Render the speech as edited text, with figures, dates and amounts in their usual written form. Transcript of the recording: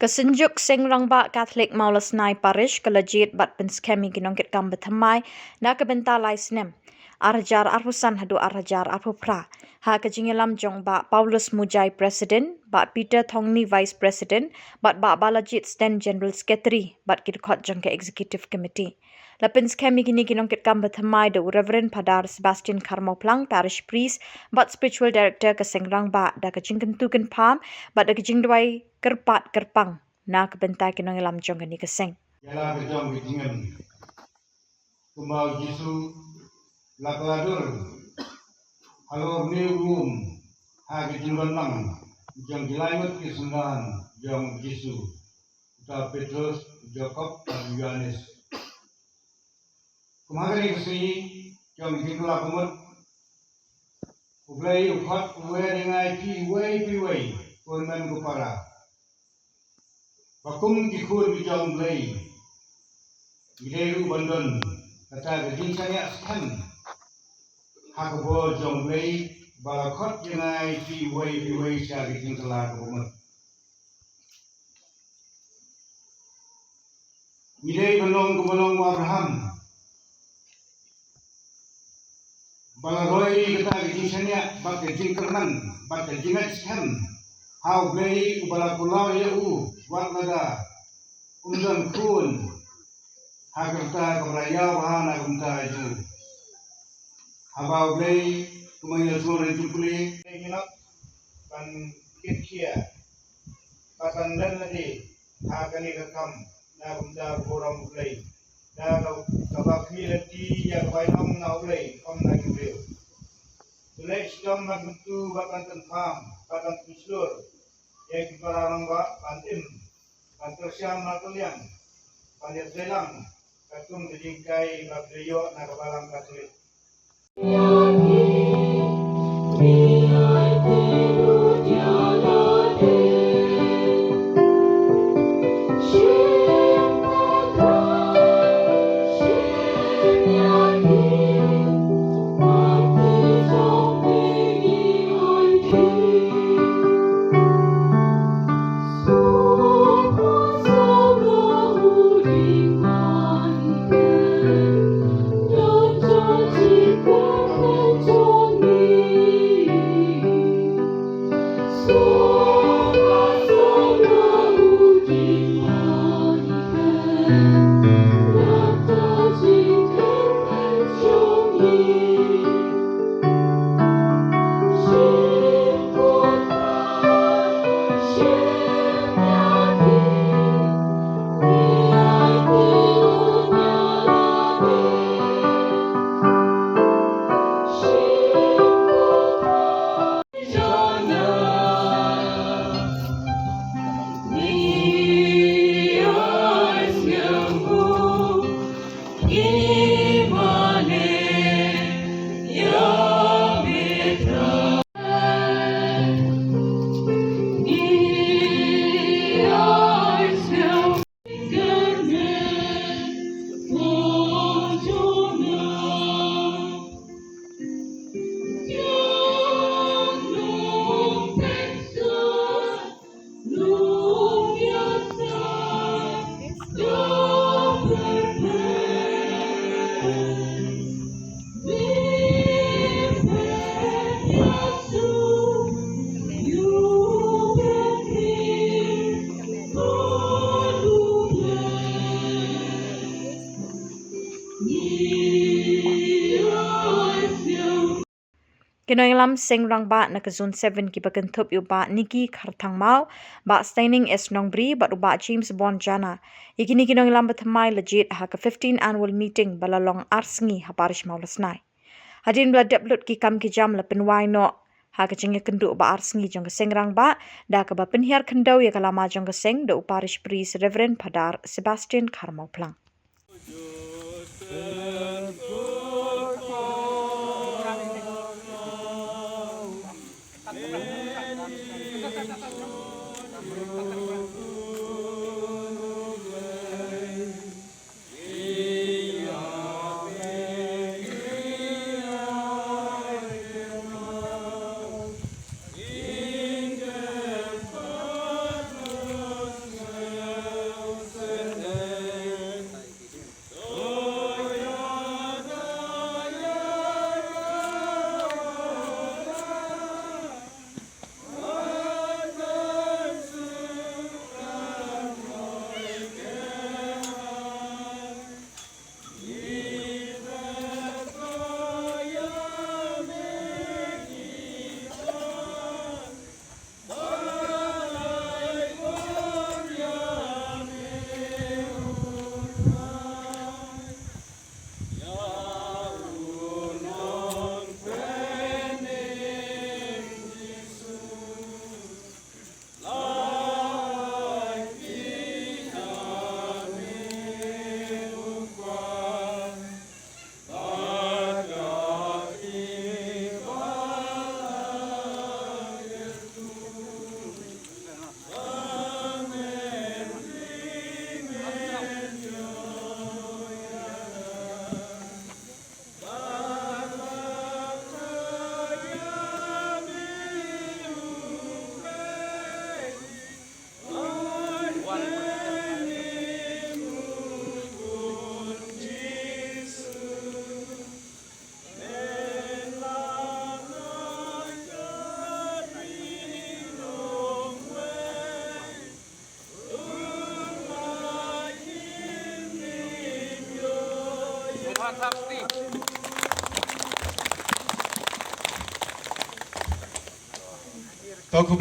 Kesenjuk Seng Rangbah Catholic Mawlasnai Parish kelajit bat penskemi ginongkit kam Bathymmai na kebentar laisnem. Arjar arhusan hadu arjar arhupra. Ha kejingelam jong ba Paulus Mujai President, bat Peter Thongni Vice President, bat ba Balajit Stand General Secretary, bat kidkot jong ke Executive Committee. Lapin skemi gini ginongkit kam Bathymmai de Reverend Padar Sebastian Karmoplang Parish Priest, bat Spiritual Director ke Seng Rangbah da kejingkentuken pam, bat da kejingdwai kerpat kerpang na kebentai kinongelam jong ni keseng. Yalah kejong kejingan. Kembal Jisu lakladur. Halo new room. Ha kejinggan lang. Jong jilaimut kesendahan jong Jisu. Kita Petrus, Jacob dan Yohanes. Kemarin kesini jong jingkula kumut. Ublai ukhat uwe dengai ki wei. Kunman kupara. Bakum kikun bijong blai. Gileru bandon. Kata gejing saya sekan. Hakabo jong blai. Balakot jengai ki wei sia gejing telah kumat. Gilei benong kebenong Abraham. Balaroi kata gejing saya. Bak gejing kernan. Bak gejing sekan. Hau blai balakulau yau. Wat nada undan kun hagerta kebraya bahana kumta itu habau blai kumanya sore jupli nginap kan kitkia patan dan lagi hakani kakam na kumta boram blai da kabak milati ya bainam na blai kom na gibril tulai stom na bentu bakan tenfam bakan pislur yang kita Rangbah pantim kantor siam nakalian pandir selang katung dijingkai bagriyo na kabalang Katolik. Kinoilam Seng Rangbah na ke zone 7 ki bakentup yu ba Niki Kharthang Mau, ba Staining S Nongbri, ba uba James Bon Jana. Ikini kinoilam Bathymmai legit ha ke 15 annual meeting balalong Arsngi ha Parish Mawlasnai. Hadin bela deplut ki kam ki jam la penwai no ha ke jenge kendu ba Arsngi jong ke Seng Rangbah, da ke ba penhiar kendau ya kalama jong ke Seng da Parish Priest Reverend Padar Sebastian Karmoplang. Talk of